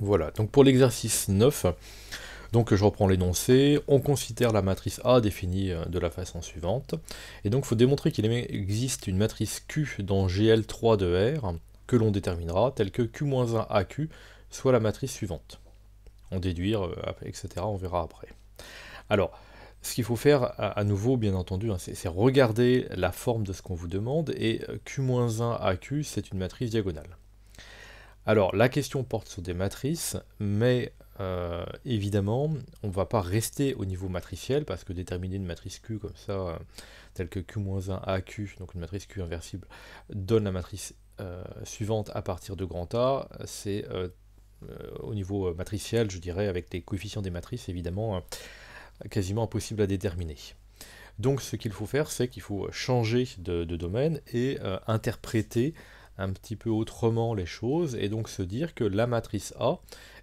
Voilà, donc pour l'exercice 9, donc je reprends l'énoncé, on considère la matrice A définie de la façon suivante, et donc il faut démontrer qu'il existe une matrice Q dans GL3 de R, que l'on déterminera, telle que Q-1AQ soit la matrice suivante. En déduire, etc., on verra après. Alors, ce qu'il faut faire à nouveau, bien entendu, hein, c'est regarder la forme de ce qu'on vous demande, et Q-1AQ, c'est une matrice diagonale. Alors, la question porte sur des matrices, mais évidemment, on ne va pas rester au niveau matriciel, parce que déterminer une matrice Q comme ça, telle que Q-1AQ, donc une matrice Q inversible, donne la matrice suivante à partir de grand A, c'est au niveau matriciel, je dirais, avec les coefficients des matrices, évidemment, quasiment impossible à déterminer. Donc ce qu'il faut faire, c'est qu'il faut changer de domaine et interpréter un petit peu autrement les choses, et donc se dire que la matrice A,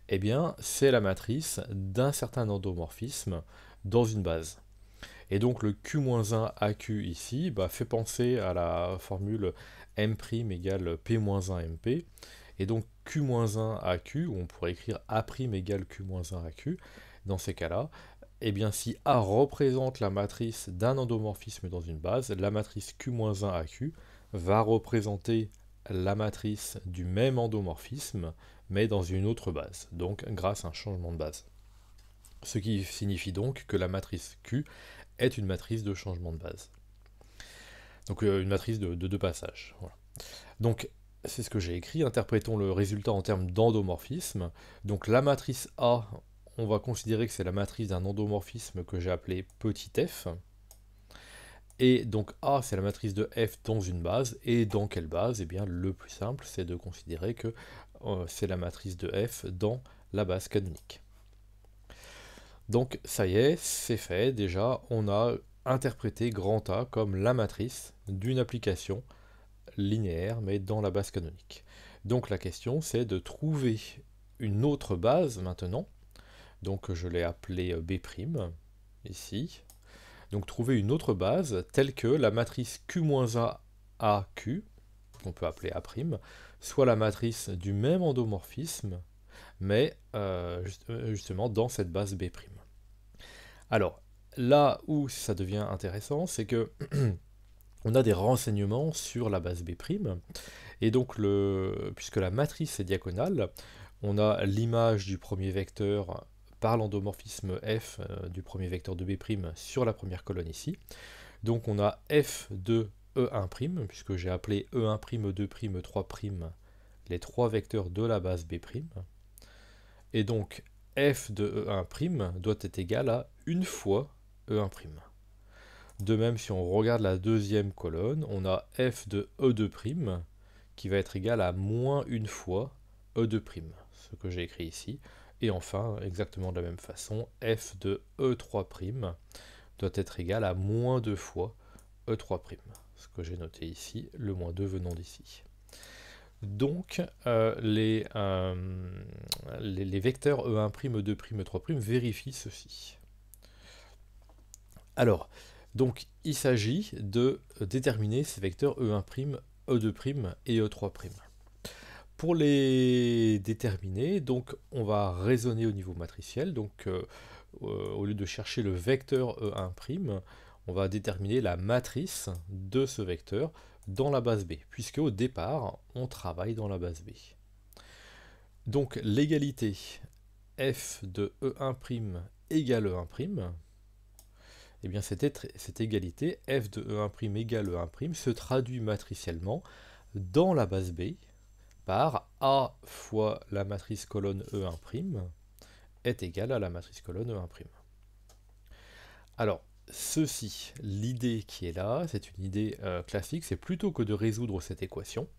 eh bien, c'est la matrice d'un certain endomorphisme dans une base. Et donc le Q-1AQ ici fait penser à la formule M' égale P-1MP, et donc Q-1AQ, ou on pourrait écrire A' égale Q-1AQ, dans ces cas-là, eh bien, si A représente la matrice d'un endomorphisme dans une base, la matrice Q-1AQ va représenter la matrice du même endomorphisme, mais dans une autre base, donc grâce à un changement de base. Ce qui signifie donc que la matrice Q est une matrice de changement de base. Donc une matrice de deux passages. Voilà. Donc c'est ce que j'ai écrit, interprétons le résultat en termes d'endomorphisme. Donc la matrice A, on va considérer que c'est la matrice d'un endomorphisme que j'ai appelé petit f. Et donc A, c'est la matrice de f dans une base. Et dans quelle base? Eh bien, le plus simple, c'est de considérer que c'est la matrice de f dans la base canonique. Donc ça y est, c'est fait. Déjà, on a interprété grand A comme la matrice d'une application linéaire, mais dans la base canonique. Donc la question, c'est de trouver une autre base maintenant. Donc je l'ai appelée B', ici. Donc trouver une autre base telle que la matrice Q-A AQ, qu'on peut appeler A', soit la matrice du même endomorphisme, mais justement dans cette base B'. Alors, là où ça devient intéressant, c'est que on a des renseignements sur la base B', et donc puisque la matrice est diagonale, on a l'image du premier vecteur par l'endomorphisme f du premier vecteur de B' sur la première colonne ici. Donc on a f de E1', puisque j'ai appelé E1', E2', E3', les trois vecteurs de la base B'. Et donc f de E1' doit être égal à une fois E1'. De même, si on regarde la deuxième colonne, on a f de E2' qui va être égal à moins une fois E2', ce que j'ai écrit ici. Et enfin, exactement de la même façon, f de E3' doit être égal à moins 2 fois E3', ce que j'ai noté ici, le moins 2 venant d'ici. Donc, les vecteurs E1', E2', E3' vérifient ceci. Alors, donc, il s'agit de déterminer ces vecteurs E1', E2' et E3'. Pour les déterminer, donc, on va raisonner au niveau matriciel. Donc, au lieu de chercher le vecteur E1', on va déterminer la matrice de ce vecteur dans la base B, puisque au départ, on travaille dans la base B. Donc, l'égalité f de E1' égale E1', eh bien cette égalité, f de E1' égale E1' se traduit matriciellement dans la base B par A fois la matrice colonne E1' est égal à la matrice colonne E1'. Alors, ceci, l'idée qui est là, c'est une idée classique, c'est plutôt que de résoudre cette équation,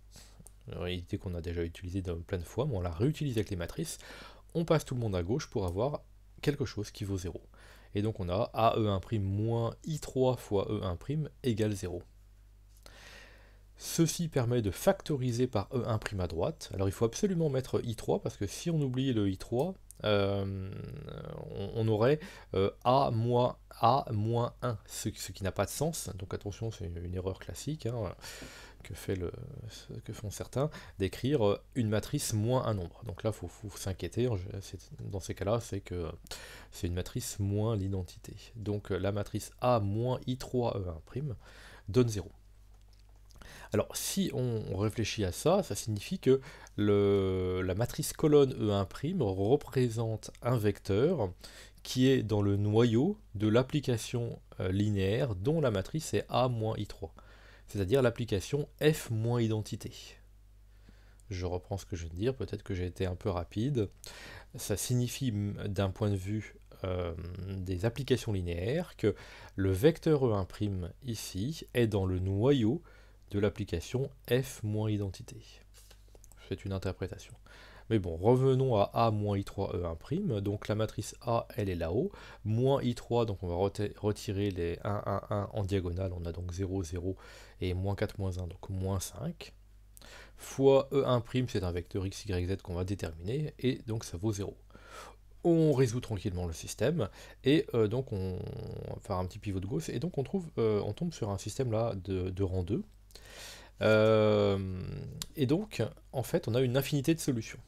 une idée qu'on a déjà utilisée plein de fois, mais on la réutilise avec les matrices, on passe tout le monde à gauche pour avoir quelque chose qui vaut 0. Et donc on a AE1' moins I3 fois E1' égale 0. Ceci permet de factoriser par E1' à droite. Alors il faut absolument mettre I3, parce que si on oublie le I3, on aurait A moins 1, ce qui n'a pas de sens. Donc attention, c'est une erreur classique, hein, que font certains, d'écrire une matrice moins un nombre. Donc là, faut s'inquiéter, dans ces cas-là, c'est que c'est une matrice moins l'identité. Donc la matrice A moins I3E1' donne 0. Alors si on réfléchit à ça, ça signifie que la matrice colonne E1' représente un vecteur qui est dans le noyau de l'application linéaire dont la matrice est A moins I3, c'est-à-dire l'application F moins identité. Je reprends ce que je viens de dire, peut-être que j'ai été un peu rapide. Ça signifie d'un point de vue des applications linéaires que le vecteur E1' ici est dans le noyau de l'application F moins identité. C'est une interprétation. Mais bon, revenons à A moins I3 E1'. Donc la matrice A, elle est là-haut. Moins I3, donc on va retirer les 1, 1, 1 en diagonale. On a donc 0, 0 et moins 4, moins 1, donc moins 5. Fois E1', c'est un vecteur x, y, z qu'on va déterminer. Et donc ça vaut 0. On résout tranquillement le système. Et donc on va faire un petit pivot de Gauss. Et donc on tombe sur un système là de rang 2. Et donc, en fait, on a une infinité de solutions.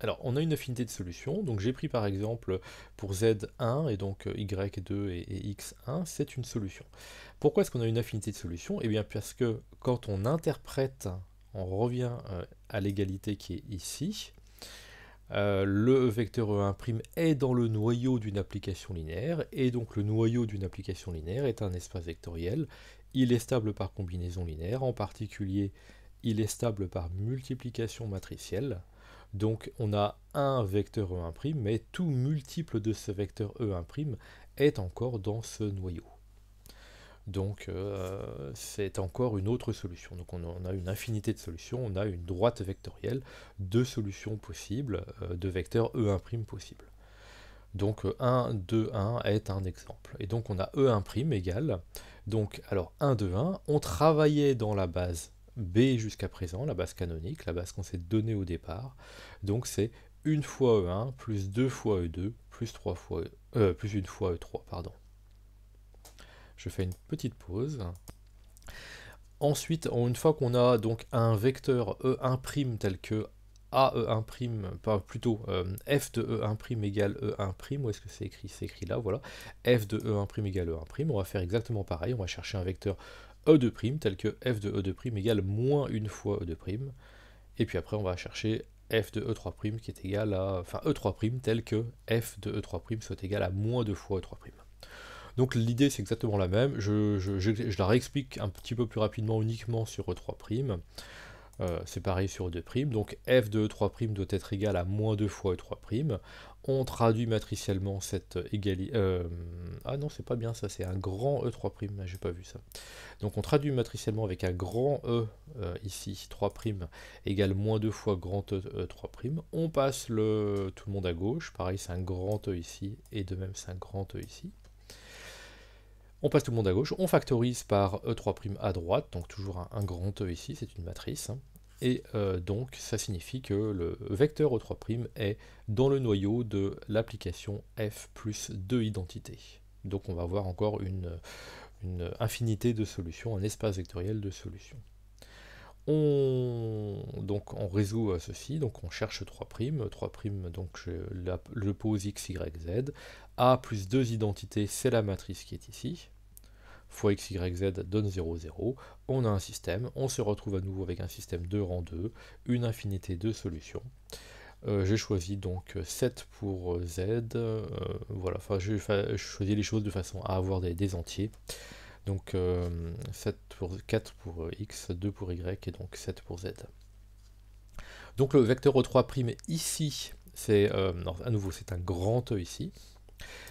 Alors, on a une infinité de solutions, donc j'ai pris par exemple pour Z1, et donc Y2 et X1, c'est une solution. Pourquoi est-ce qu'on a une infinité de solutions? Eh bien parce que quand on interprète, on revient à l'égalité qui est ici, le vecteur E1' est dans le noyau d'une application linéaire, et donc le noyau d'une application linéaire est un espace vectoriel. Il est stable par combinaison linéaire, en particulier il est stable par multiplication matricielle. Donc on a un vecteur E1', mais tout multiple de ce vecteur E1' est encore dans ce noyau. Donc c'est encore une autre solution. Donc on a une infinité de solutions, on a une droite vectorielle de solutions possibles, de vecteurs E1' possibles. Donc 1, 2, 1 est un exemple. Et donc on a E1' égale, donc alors 1, 2, 1, on travaillait dans la base B jusqu'à présent, la base canonique, la base qu'on s'est donnée au départ. Donc c'est 1 fois E1 plus 2 fois E2 plus 1 fois E3, pardon. Je fais une petite pause. Ensuite, une fois qu'on a donc un vecteur E1' tel que AE1', plutôt f de E1' égale E1', où est-ce que c'est écrit? C'est écrit là, voilà. F de E1' égale E1', on va faire exactement pareil, on va chercher un vecteur E2' tel que f de E2' égale moins 1 fois E2', et puis après on va chercher f de E3' qui est égal à, enfin E3' tel que f de E3' soit égal à moins 2 fois E3'. Donc l'idée c'est exactement la même, je la réexplique un petit peu plus rapidement uniquement sur E3', c'est pareil sur E2', donc f de E3' doit être égal à moins 2 fois E3', on traduit matriciellement cette égalité, ah non c'est pas bien ça, c'est un grand E3', j'ai pas vu ça. Donc on traduit matriciellement avec un grand E, ici, 3' égale moins 2 fois grand E, 3', on passe tout le monde à gauche, pareil c'est un grand E ici, et de même c'est un grand E ici. On passe tout le monde à gauche, on factorise par E3' à droite, donc toujours un grand E ici, c'est une matrice, hein, et donc ça signifie que le vecteur E3' est dans le noyau de l'application f plus 2 identités. Donc on va avoir encore une infinité de solutions, un espace vectoriel de solutions. Donc on résout ceci, donc on cherche 3', 3', donc je le pose x, y, z, a plus 2 identités, c'est la matrice qui est ici, fois x, y, z donne 0, 0, on a un système, on se retrouve à nouveau avec un système de rang 2, une infinité de solutions. J'ai choisi donc 7 pour z, voilà, enfin je choisis les choses de façon à avoir des entiers. Donc 4 pour x, 2 pour y, et donc 7 pour z. Donc le vecteur E3' ici, c'est à nouveau c'est un grand E ici.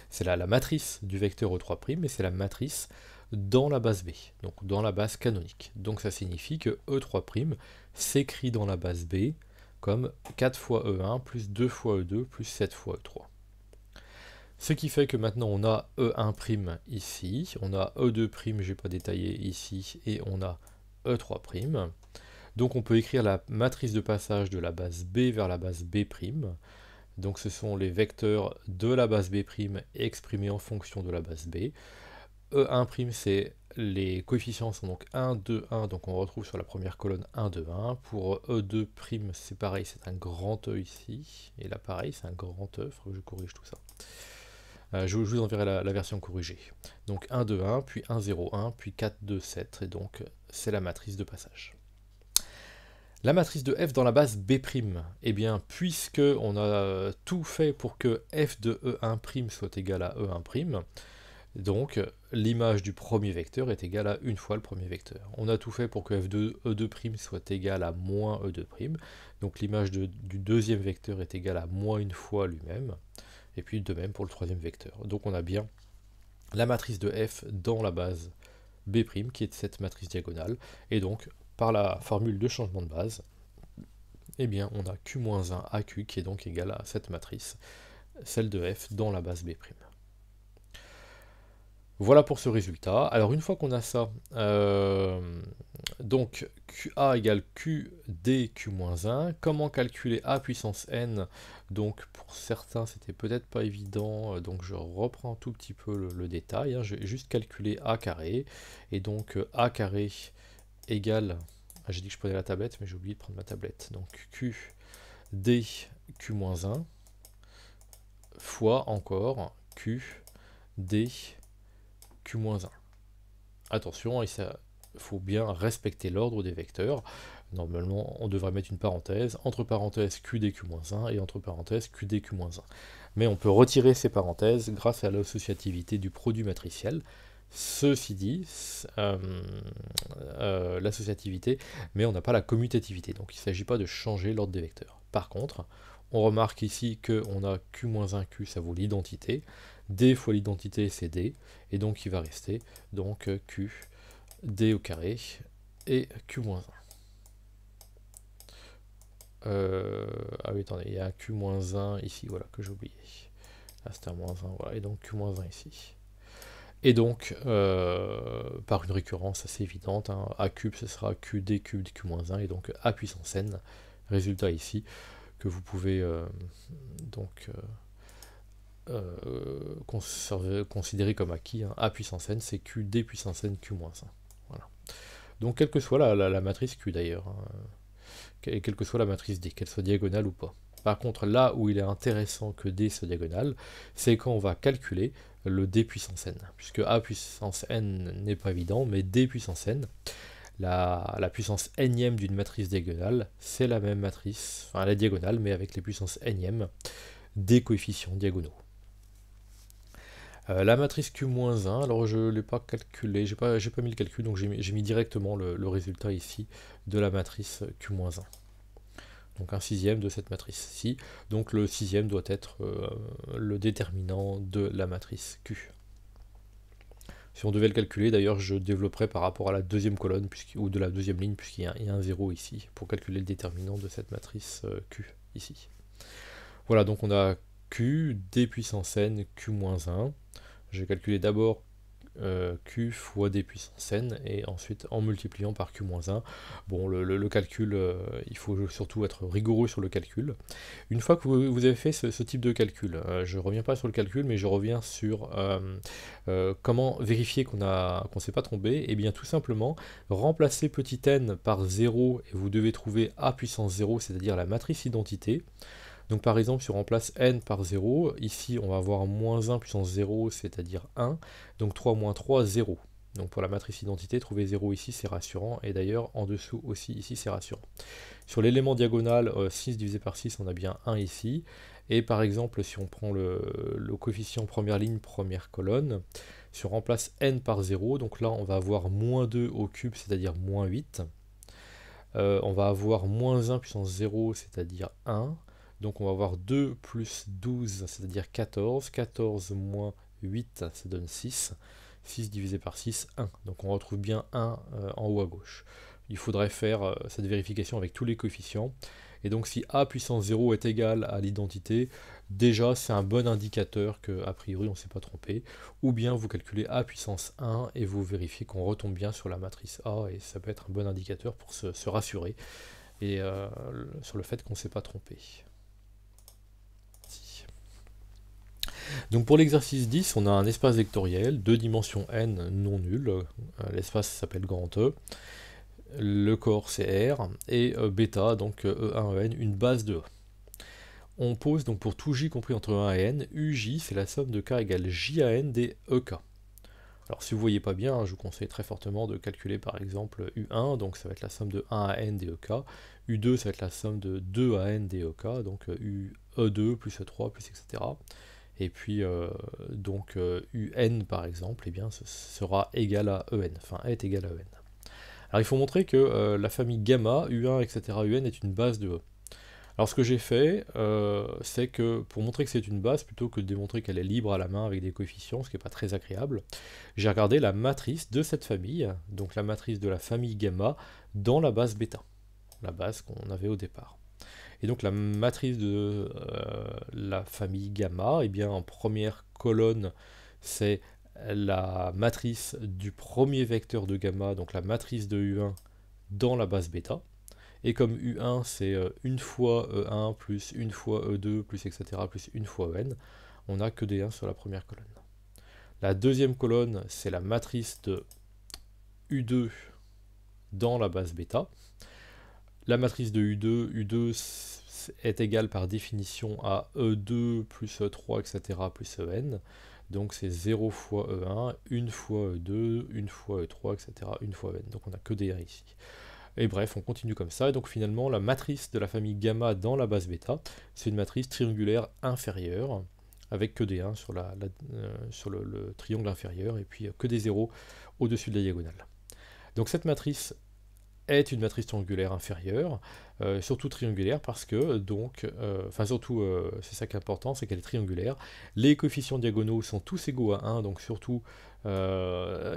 C'est la matrice du vecteur E3', mais c'est la matrice dans la base B, donc dans la base canonique. Donc ça signifie que E3' s'écrit dans la base B comme 4 fois E1 plus 2 fois E2 plus 7 fois E3. Ce qui fait que maintenant on a E1' ici, on a E2', j'ai pas détaillé ici, et on a E3'. Donc on peut écrire la matrice de passage de la base B vers la base B'. Donc ce sont les vecteurs de la base B' exprimés en fonction de la base B. E1' c'est les coefficients sont donc 1, 2, 1, donc on retrouve sur la première colonne 1, 2, 1. Pour E2', c'est pareil, c'est un grand E ici. Et là, pareil, c'est un grand E, il faut que je corrige tout ça. Je vous enverrai la version corrigée. Donc 1, 2, 1, puis 1, 0, 1, puis 4, 2, 7, et donc c'est la matrice de passage. La matrice de f dans la base B', eh bien, puisque on a tout fait pour que f de E1' soit égal à E1', donc l'image du premier vecteur est égale à une fois le premier vecteur. On a tout fait pour que f de E2' soit égal à moins E2', donc l'image du deuxième vecteur est égale à moins une fois lui-même, et puis de même pour le troisième vecteur. Donc on a bien la matrice de f dans la base B', qui est cette matrice diagonale, et donc par la formule de changement de base, eh bien on a Q-1 AQ qui est donc égal à cette matrice, celle de f dans la base B'. Voilà pour ce résultat. Alors une fois qu'on a ça, donc QA égale QD Q-1, comment calculer A puissance n? Donc pour certains c'était peut-être pas évident, donc je reprends un tout petit peu le détail, hein. Je vais juste calculer A carré, et donc A carré égale, j'ai dit que je prenais la tablette mais j'ai oublié de prendre ma tablette, donc QD Q-1 fois encore QD Q-1. Attention, il faut bien respecter l'ordre des vecteurs. Normalement, on devrait mettre une parenthèse, entre parenthèses QDQ-1 et entre parenthèses QDQ-1. Mais on peut retirer ces parenthèses grâce à l'associativité du produit matriciel. Ceci dit, l'associativité, mais on n'a pas la commutativité, donc il ne s'agit pas de changer l'ordre des vecteurs. Par contre, on remarque ici qu'on a Q-1Q, ça vaut l'identité, D fois l'identité c'est D, et donc il va rester donc Q, D au carré, et Q-1. Ah oui, attendez, il y a un Q-1 ici, voilà, que j'ai oublié. Là c'était un moins 1, voilà, et donc Q-1 ici. Et donc, par une récurrence assez évidente, hein, A cube, ce sera QD cube Q-1, et donc A puissance n, résultat ici, que vous pouvez donc considérer comme acquis, hein. A puissance n, c'est QD puissance n Q-1. Voilà. Donc, quelle que soit la matrice Q d'ailleurs, hein, et quelle que soit la matrice D, qu'elle soit diagonale ou pas. Par contre, là où il est intéressant que D soit diagonale, c'est quand on va calculer le D puissance n, puisque A puissance n n'est pas évident, mais D puissance n, la puissance n d'une matrice diagonale, c'est la même matrice, enfin la diagonale, mais avec les puissances n des coefficients diagonaux. La matrice Q-1, alors je ne l'ai pas calculé, j'ai pas mis le calcul, donc j'ai mis directement le résultat ici de la matrice Q-1. Donc un sixième de cette matrice-ci, donc le sixième doit être le déterminant de la matrice Q. Si on devait le calculer, d'ailleurs je développerais par rapport à la deuxième colonne, ou de la deuxième ligne, puisqu'il y a un 0 ici, pour calculer le déterminant de cette matrice Q, ici. Voilà, donc on a Q, D puissance n, Q-1. Je vais calculer d'abord Q fois D puissance n, et ensuite en multipliant par Q-1. Bon, le calcul, il faut surtout être rigoureux sur le calcul. Une fois que vous avez fait ce type de calcul, je ne reviens pas sur le calcul, mais je reviens sur comment vérifier qu'on ne s'est pas trompé. Et bien tout simplement, remplacer petit n par 0, et vous devez trouver A puissance 0, c'est-à-dire la matrice identité. Donc par exemple, si on remplace n par 0, ici on va avoir moins 1 puissance 0, c'est-à-dire 1, donc 3 moins 3, 0. Donc pour la matrice identité, trouver 0 ici c'est rassurant, et d'ailleurs en dessous aussi ici c'est rassurant. Sur l'élément diagonal, 6 divisé par 6, on a bien 1 ici, et par exemple si on prend le coefficient première ligne, première colonne, si on remplace n par 0, donc là on va avoir moins 2 au cube, c'est-à-dire moins 8, on va avoir moins 1 puissance 0, c'est-à-dire 1, donc on va avoir 2 plus 12, c'est-à-dire 14. 14 moins 8, ça donne 6. 6 divisé par 6, 1. Donc on retrouve bien 1 en haut à gauche. Il faudrait faire cette vérification avec tous les coefficients. Et donc si A puissance 0 est égal à l'identité, déjà c'est un bon indicateur qu'a priori on ne s'est pas trompé. Ou bien vous calculez A puissance 1 et vous vérifiez qu'on retombe bien sur la matrice A, et ça peut être un bon indicateur pour se rassurer et sur le fait qu'on ne s'est pas trompé. Donc pour l'exercice 10, on a un espace vectoriel, 2 dimensions n non nul, l'espace s'appelle grand E, le corps c'est R, et bêta, donc E1, En, une base de E. On pose donc pour tout j compris entre 1 et n, uj c'est la somme de k égale j à n des ek. Alors si vous ne voyez pas bien, je vous conseille très fortement de calculer par exemple U1, donc ça va être la somme de 1 à n des EK, U2 ça va être la somme de 2 à n des EK, donc E2 plus E3 plus etc. Et puis donc UN par exemple, eh bien, ce sera égal à EN, enfin est égal à EN. Alors il faut montrer que la famille gamma, U1, etc., UN est une base de E. Alors ce que j'ai fait, c'est que pour montrer que c'est une base, plutôt que de démontrer qu'elle est libre à la main avec des coefficients, ce qui n'est pas très agréable, j'ai regardé la matrice de cette famille, donc la matrice de la famille gamma, dans la base bêta, la base qu'on avait au départ. Et donc la matrice de la famille gamma, eh bien en première colonne, c'est la matrice du premier vecteur de gamma, donc la matrice de U1 dans la base bêta. Et comme U1 c'est une fois E1 plus une fois E2 plus etc. plus une fois En, on n'a que des 1 sur la première colonne. La deuxième colonne c'est la matrice de U2 dans la base bêta. La matrice de U2 est égale par définition à E2 plus E3 etc. plus En. Donc c'est 0 fois E1, 1 fois E2, 1 fois E3 etc. 1 fois En. Donc on n'a que des 1 ici. Et bref, on continue comme ça, et donc finalement, la matrice de la famille gamma dans la base bêta, c'est une matrice triangulaire inférieure, avec que des 1 sur, sur le triangle inférieur, et puis que des 0 au-dessus de la diagonale. Donc cette matrice est une matrice triangulaire inférieure, surtout triangulaire parce que, donc, surtout, c'est ça qui est important, c'est qu'elle est triangulaire. Les coefficients diagonaux sont tous égaux à 1, donc surtout, il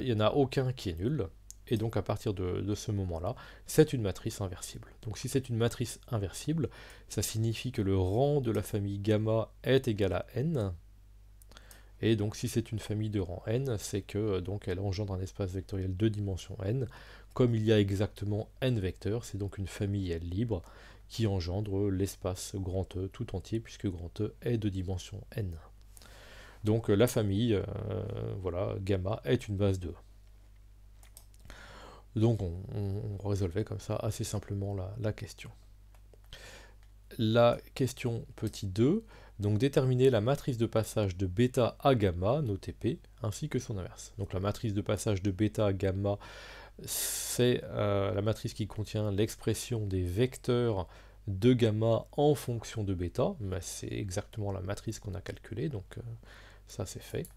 n'y en a aucun qui est nul. Et donc à partir de ce moment-là, c'est une matrice inversible. Donc si c'est une matrice inversible, ça signifie que le rang de la famille gamma est égal à n. Et donc si c'est une famille de rang n, c'est que donc elle engendre un espace vectoriel de dimension n. Comme il y a exactement n vecteurs, c'est donc une famille libre qui engendre l'espace grand E tout entier, puisque grand E est de dimension n. Donc la famille, voilà, gamma est une base de E. Donc on résolvait comme ça assez simplement la question. La question petit 2, donc déterminer la matrice de passage de bêta à gamma, notée P, ainsi que son inverse. Donc la matrice de passage de bêta à gamma, c'est la matrice qui contient l'expression des vecteurs de gamma en fonction de bêta, mais c'est exactement la matrice qu'on a calculée, donc ça c'est fait.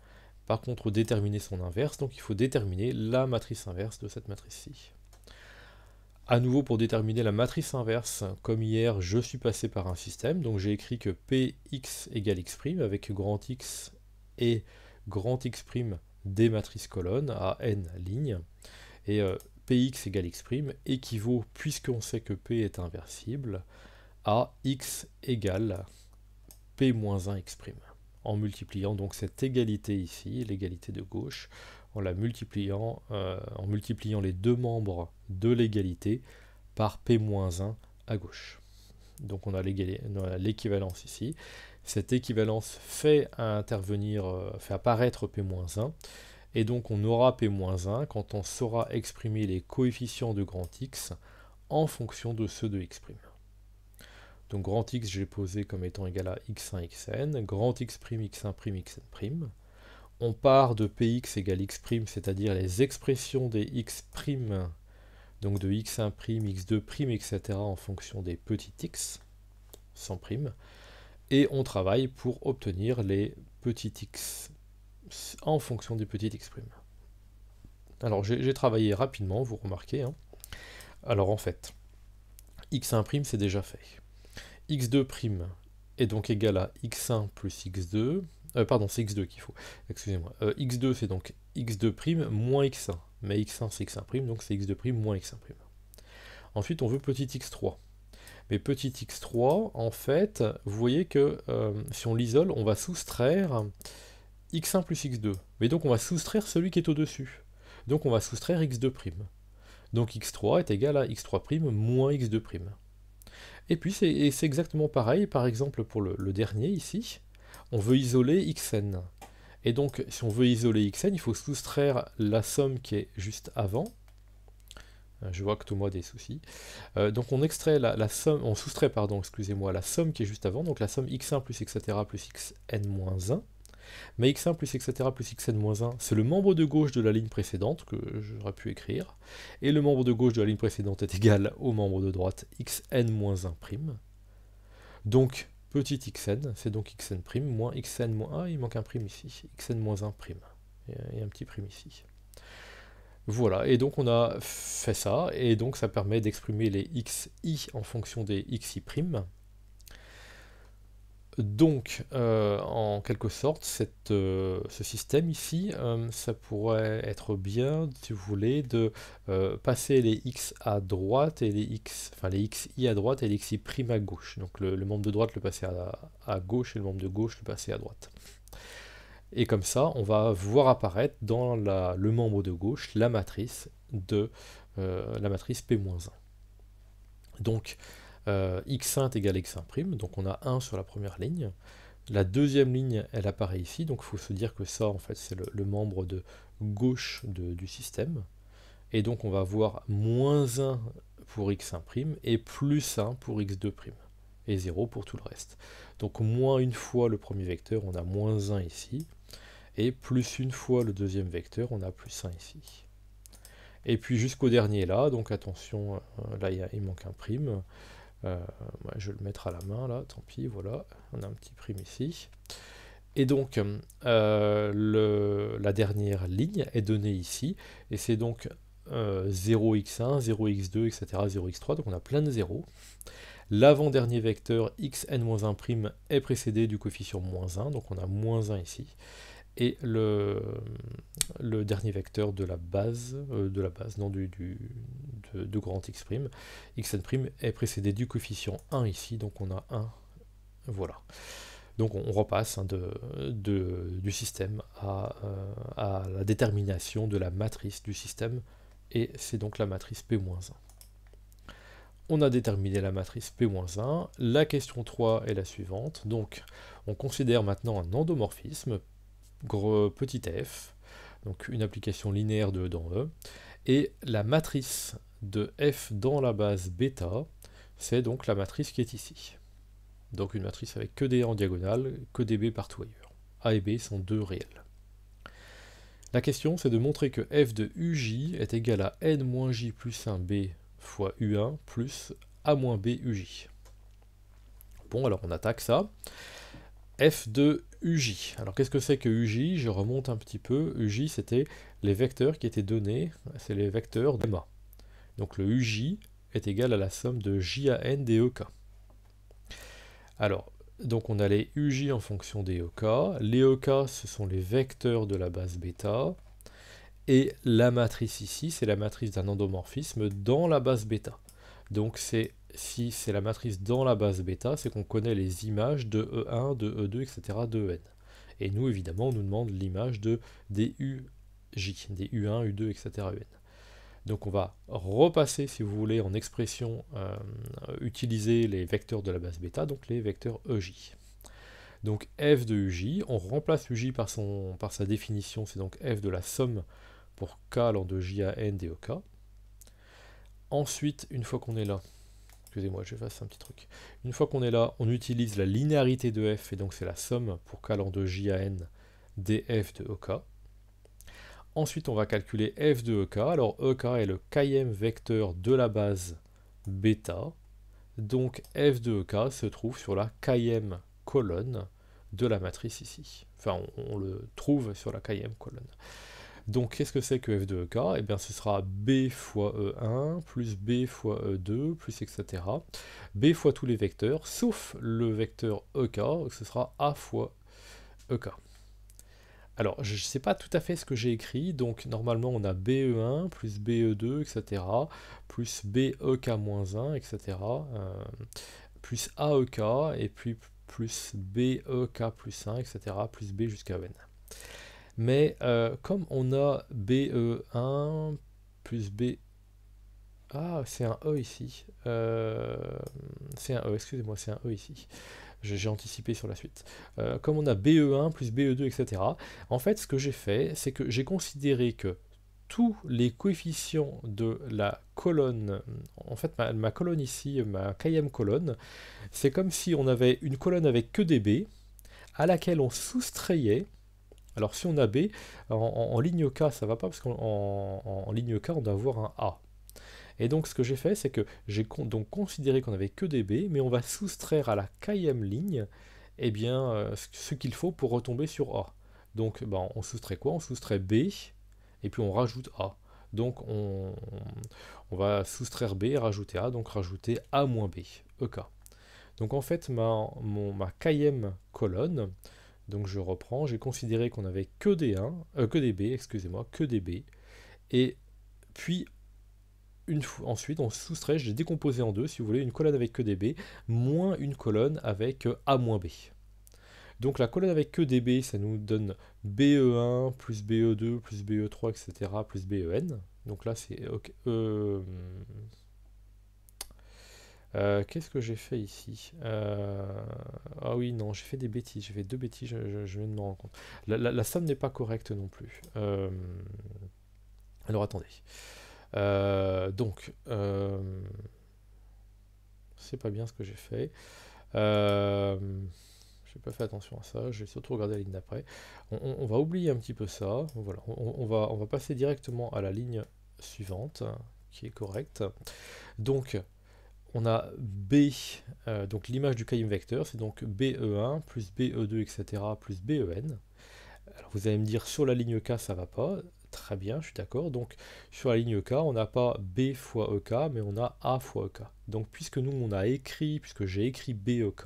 Par contre, déterminer son inverse, donc il faut déterminer la matrice inverse de cette matrice-ci. À nouveau, pour déterminer la matrice inverse, comme hier, je suis passé par un système, donc j'ai écrit que Px égale x', avec grand X et grand X' des matrices colonnes à n lignes, et Px égale x' équivaut, puisqu'on sait que P est inversible, à x égale P-1x'. En multipliant donc cette égalité ici, l'égalité de gauche, en multipliant les deux membres de l'égalité par P-1 à gauche. Donc on a l'équivalence ici. Cette équivalence fait apparaître P-1, et donc on aura P-1 quand on saura exprimer les coefficients de grand X en fonction de ceux de x'. Donc grand X, j'ai posé comme étant égal à x1, xn, grand X', x1', xn'. On part de Px égale x', c'est-à-dire les expressions des x', donc de x1', x2', etc. en fonction des petits x, sans prime, et on travaille pour obtenir les petits x en fonction des petits x'. Alors j'ai travaillé rapidement, vous remarquez. Alors en fait, x1' c'est déjà fait. x2' est donc égal à x1 plus x2, pardon, c'est x2 qu'il faut, excusez-moi. x2 c'est donc x2' moins x1, mais x1 c'est x1', donc c'est x2' moins x1'. Ensuite on veut petit x3. Mais petit x3, en fait, vous voyez que si on l'isole, on va soustraire x1 plus x2. Mais donc on va soustraire celui qui est au-dessus. Donc on va soustraire x2'. Donc x3 est égal à x3' moins x2'. Et puis c'est exactement pareil, par exemple pour le dernier ici. on veut isoler xn. Et donc, si on veut isoler xn, il faut soustraire la somme qui est juste avant. Je vois que tout le monde a des soucis. Donc on extrait la somme, on soustrait, pardon, excusez-moi, la somme qui est juste avant, donc la somme x1 plus etc. plus xn-1. Mais x1 plus etc. plus xn-1, c'est le membre de gauche de la ligne précédente, que j'aurais pu écrire. Et le membre de gauche de la ligne précédente est égal au membre de droite xn-1'. Donc, petit xn, c'est donc xn' moins xn-, ah, il manque un prime ici, xn-1'. Il y a un petit prime ici. Voilà, et donc on a fait ça, et donc ça permet d'exprimer les xi en fonction des xi'. Donc, en quelque sorte, ce système ici, ça pourrait être bien, si vous voulez, de passer les x à droite et les xi à droite et les xi' à gauche. Donc le membre de droite le passer à gauche et le membre de gauche le passer à droite. Et comme ça, on va voir apparaître dans le membre de gauche la matrice P-1. Donc, x1 est égal à x1', donc on a 1 sur la première ligne. La deuxième ligne, elle apparaît ici, donc il faut se dire que ça, en fait, c'est le membre de gauche du système. Et donc on va avoir moins 1 pour x1' et plus 1 pour x2', et 0 pour tout le reste. Donc moins une fois le premier vecteur, on a moins 1 ici, et plus une fois le deuxième vecteur, on a plus 1 ici. Et puis jusqu'au dernier là, donc attention, là il manque un prime, je vais le mettre à la main là, tant pis, voilà, on a un petit prime ici. Et donc la dernière ligne est donnée ici, et c'est donc 0x1, 0x2, etc., 0x3, donc on a plein de zéros. L'avant-dernier vecteur xn-1' est précédé du coefficient moins 1, donc on a moins 1 ici. Et le dernier vecteur de la base, non, de grand x', xn' est précédé du coefficient 1 ici, donc on a 1, voilà. Donc on repasse du système à la détermination de la matrice du système, et c'est donc la matrice P-1. On a déterminé la matrice P-1, la question 3 est la suivante, donc on considère maintenant un endomorphisme, petit f, donc une application linéaire de E dans E, et la matrice de f dans la base bêta, c'est donc la matrice qui est ici. Donc une matrice avec que des en diagonale, que des b partout ailleurs. A et b sont deux réels. La question, c'est de montrer que f de uj est égal à n-j plus 1b fois u1 plus a-b uj. Bon, alors on attaque ça. F de uj. Alors qu'est-ce que c'est que uj? Je remonte un petit peu. Uj, c'était les vecteurs qui étaient donnés, c'est les vecteurs de ma. Donc le uj est égal à la somme de j à n des ek. Alors, donc on a les uj en fonction des ek. Les ek, ce sont les vecteurs de la base bêta. Et la matrice ici, c'est la matrice d'un endomorphisme dans la base bêta. Donc si c'est la matrice dans la base bêta, c'est qu'on connaît les images de E1, de E2, etc., de En. Et nous, évidemment, on nous demande l'image des UJ, des U1, U2, etc., En. Donc on va repasser, si vous voulez, en expression, utiliser les vecteurs de la base bêta, donc les vecteurs EJ. Donc f de uj, on remplace uj par sa définition, c'est donc f de la somme pour k allant de j à n des ek. Ensuite, une fois qu'on est là, excusez-moi, je fasse un petit truc. Une fois qu'on est là, on utilise la linéarité de f, et donc c'est la somme pour k allant de j à n des f de ek. Ensuite, on va calculer f de ek. Alors ek est le kème vecteur de la base bêta. Donc f de ek se trouve sur la kème colonne de la matrice ici. Enfin, on le trouve sur la kème colonne. Donc, qu'est-ce que c'est que f de ek? Eh bien, ce sera b fois E1, plus b fois E2, plus etc. b fois tous les vecteurs, sauf le vecteur ek, ce sera a fois ek. Alors, je ne sais pas tout à fait ce que j'ai écrit, donc normalement on a BE1 plus BE2, etc., plus BEK-1, etc., plus AEK, et puis plus BEK plus 1, etc., plus B jusqu'à En. Mais comme on a BE1 plus B... Ah, c'est un E ici. C'est un E, excusez-moi, c'est un E ici. J'ai anticipé sur la suite. Comme on a BE1 plus BE2, etc. En fait, ce que j'ai fait, c'est que j'ai considéré que tous les coefficients de la colonne, en fait ma colonne ici, ma km colonne, c'est comme si on avait une colonne avec que des B, à laquelle on soustrayait, alors si on a B, en ligne K ça va pas, parce qu'en ligne K on doit avoir un A. Et donc ce que j'ai fait, c'est que j'ai donc considéré qu'on avait que des B, mais on va soustraire à la km ligne eh bien, ce qu'il faut pour retomber sur A. Donc ben, on soustrait quoi? On soustrait B, et puis on rajoute A. Donc on va soustraire B et rajouter A, donc rajouter A moins B, EK. Donc en fait, ma km colonne, donc je reprends, j'ai considéré qu'on avait que des que des B, excusez-moi, que des B, et puis ensuite on soustrait, je l'ai décomposé en deux, si vous voulez, une colonne avec que des B, moins une colonne avec A moins B. Donc la colonne avec que des B, ça nous donne BE1 plus BE2 plus BE3, etc. plus BEN. Donc là c'est... Okay. Qu'est-ce que j'ai fait ici? Ah oui, non, j'ai fait des bêtises, j'ai fait deux bêtises, je viens de me rendre compte. La somme n'est pas correcte non plus. Alors attendez. Donc, c'est pas bien ce que j'ai fait. J'ai pas fait attention à ça, j'ai surtout regardé la ligne d'après. On va oublier un petit peu ça. Voilà, on va passer directement à la ligne suivante, qui est correcte. Donc, on a B, donc l'image du km vecteur, c'est donc BE1 plus BE2, etc. plus BEN. Alors vous allez me dire, sur la ligne K, ça va pas. Très bien, je suis d'accord. Donc sur la ligne K, on n'a pas B fois EK, mais on a A fois EK. Donc puisque puisque j'ai écrit BEK,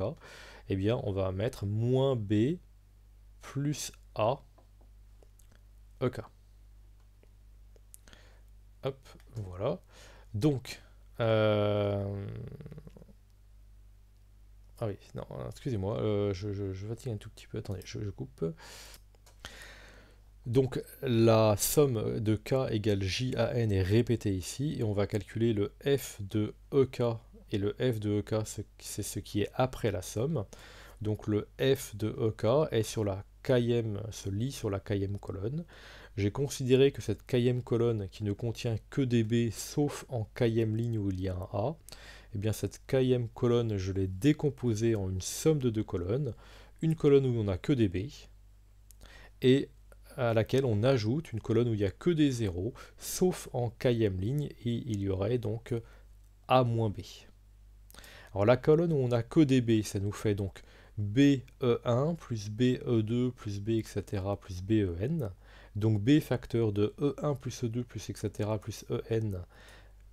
eh bien on va mettre moins B plus A EK. Hop, voilà. Donc, ah oui, non, excusez-moi, je fatigue un tout petit peu. Attendez, je coupe. Donc la somme de K égale JAN est répétée ici, et on va calculer le F de EK, et le F de EK, c'est ce qui est après la somme. Donc le F de EK est sur la km, se lie sur la km colonne. J'ai considéré que cette km colonne, qui ne contient que des B, sauf en km ligne où il y a un A, eh bien cette km colonne, je l'ai décomposée en une somme de deux colonnes, une colonne où on n'a que des B, et à laquelle on ajoute une colonne où il n'y a que des zéros, sauf en km ligne, et il y aurait donc A moins B. Alors la colonne où on n'a que des B, ça nous fait donc BE1 plus BE2 plus B, etc. plus BEN. Donc B facteur de E1 plus E2 plus etc. plus EN.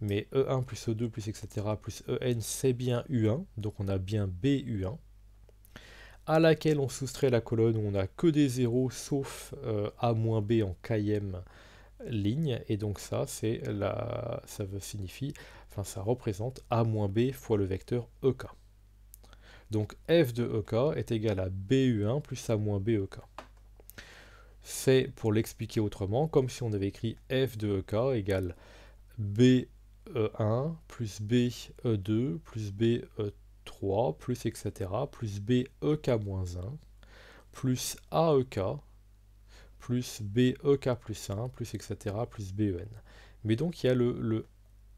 Mais E1 plus E2 plus etc. plus EN, c'est bien U1. Donc on a bien BU1. À laquelle on soustrait la colonne où on n'a que des zéros sauf A moins B en km ligne, et donc ça ça représente A moins B fois le vecteur EK. Donc F de EK est égal à BU1 plus A moins B EK. C'est, pour l'expliquer autrement, comme si on avait écrit F de EK égale BE1 plus BE2 plus BE3 plus etc. plus BEK-1 plus AEK plus BEK plus 1 plus etc. plus BEN. Mais donc il y a le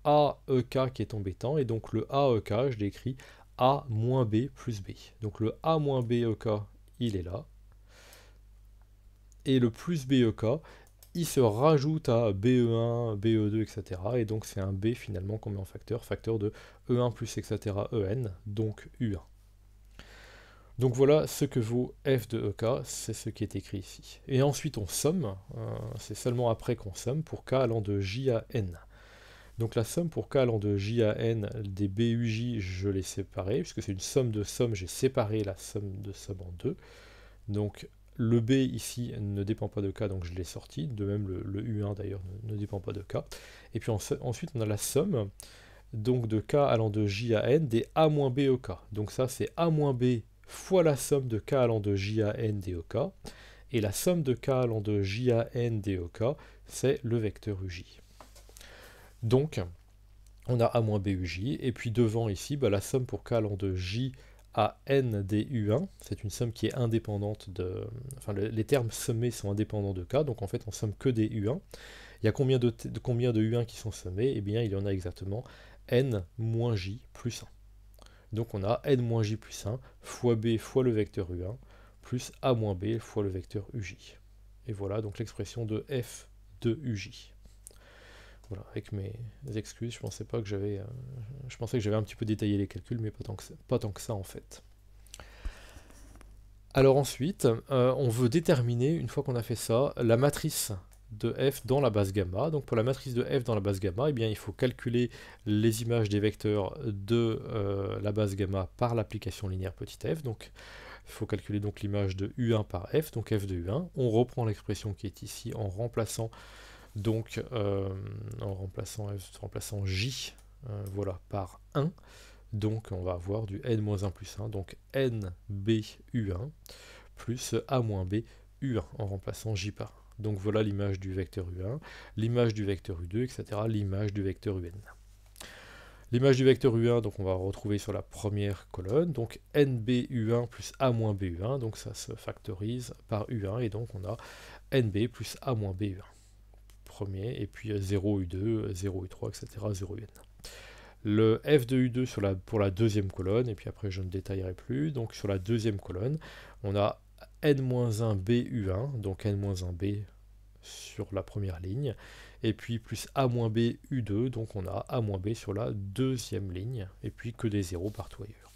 AEK qui est embêtant, et donc le AEK, je l'écris A moins B plus B. Donc le A moins B EK, il est là. Et le plus BEK, il se rajoute à BE1, BE2, etc. Et donc c'est un B finalement qu'on met en facteur de E1 plus etc. EN, donc U1. Donc voilà ce que vaut F de EK, c'est ce qui est écrit ici. Et ensuite on somme, c'est seulement après qu'on somme, pour K allant de J à N. Donc la somme pour K allant de J à N des BUJ, je l'ai séparé, puisque c'est une somme de sommes, j'ai séparé la somme de sommes en deux. Donc le B ici ne dépend pas de K, donc je l'ai sorti, de même le U1 d'ailleurs ne dépend pas de K. Et puis ensuite on a la somme donc de K allant de J à N des A moins B EK. Donc ça c'est A moins B fois la somme de K allant de J à N des EK. Et la somme de K allant de J à N des EK, c'est le vecteur UJ. Donc, on a A moins BUJ, et puis devant ici, la somme pour K allant de J à n des U1, c'est une somme qui est indépendante de... Enfin, les termes sommés sont indépendants de K, donc en fait on somme que des U1. Il y a combien de U1 qui sont sommés? Eh bien il y en a exactement n moins j plus 1. Donc on a n moins j plus 1 fois b fois le vecteur U1 plus a moins b fois le vecteur uj. Et voilà donc l'expression de f de uj. Voilà, avec mes excuses, je pensais pas que j'avais, je pensais que j'avais un petit peu détaillé les calculs, mais pas tant que ça en fait. Alors ensuite, on veut déterminer, une fois qu'on a fait ça, la matrice de f dans la base gamma. Donc pour la matrice de f dans la base gamma, eh bien, il faut calculer les images des vecteurs de la base gamma par l'application linéaire petit f. Donc il faut calculer donc l'image de U1 par f, donc f de U1. On reprend l'expression qui est ici en remplaçant donc en remplaçant j voilà, par 1. Donc on va avoir du n-1 plus 1, donc nb U1 plus a-b U1 en remplaçant j par 1. Donc voilà l'image du vecteur U1, l'image du vecteur U2, etc., l'image du vecteur UN. L'image du vecteur U1, donc on va retrouver sur la première colonne, donc nb U1 plus a-b U1, donc ça se factorise par U1, et donc on a nb plus a-b U1. Premier, et puis 0 U2, 0 U3, etc., 0 UN. Le f de U2 pour la deuxième colonne, et puis après je ne détaillerai plus, donc sur la deuxième colonne, on a n-1 b U1, donc n-1 b sur la première ligne, et puis plus a-b U2, donc on a a-b sur la deuxième ligne, et puis que des zéros partout ailleurs.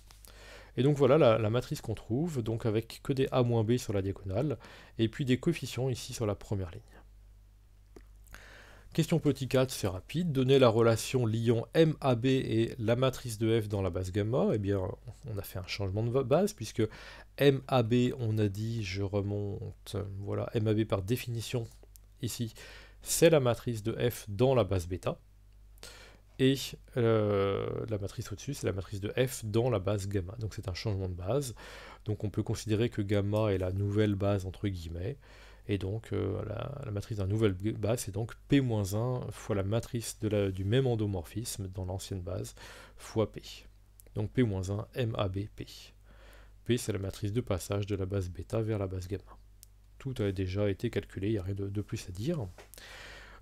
Et donc voilà la matrice qu'on trouve, donc avec que des a-b sur la diagonale, et puis des coefficients ici sur la première ligne. Question petit 4, c'est rapide. Donner la relation liant MAB et la matrice de F dans la base gamma. Eh bien, on a fait un changement de base, puisque MAB, on a dit, je remonte, voilà, MAB par définition, ici, c'est la matrice de F dans la base bêta. Et la matrice au-dessus, c'est la matrice de F dans la base gamma. Donc c'est un changement de base. Donc on peut considérer que gamma est la nouvelle base, entre guillemets. Et donc la matrice d'un nouvelle base, c'est donc P-1 fois la matrice du même endomorphisme dans l'ancienne base, fois P. Donc P-1, MAB, P. P, c'est la matrice de passage de la base bêta vers la base gamma. Tout a déjà été calculé, il n'y a rien de plus à dire.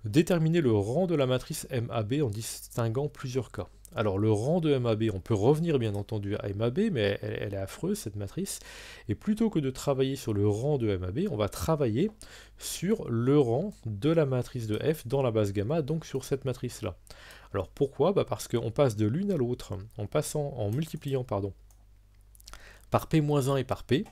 Déterminer le rang de la matrice MAB en distinguant plusieurs cas. Alors le rang de MAB, on peut revenir bien entendu à MAB, mais elle est affreuse cette matrice, et plutôt que de travailler sur le rang de MAB, on va travailler sur le rang de la matrice de F dans la base gamma, donc sur cette matrice-là. Alors pourquoi? Parce qu'on passe de l'une à l'autre en multipliant par P-1 et par P.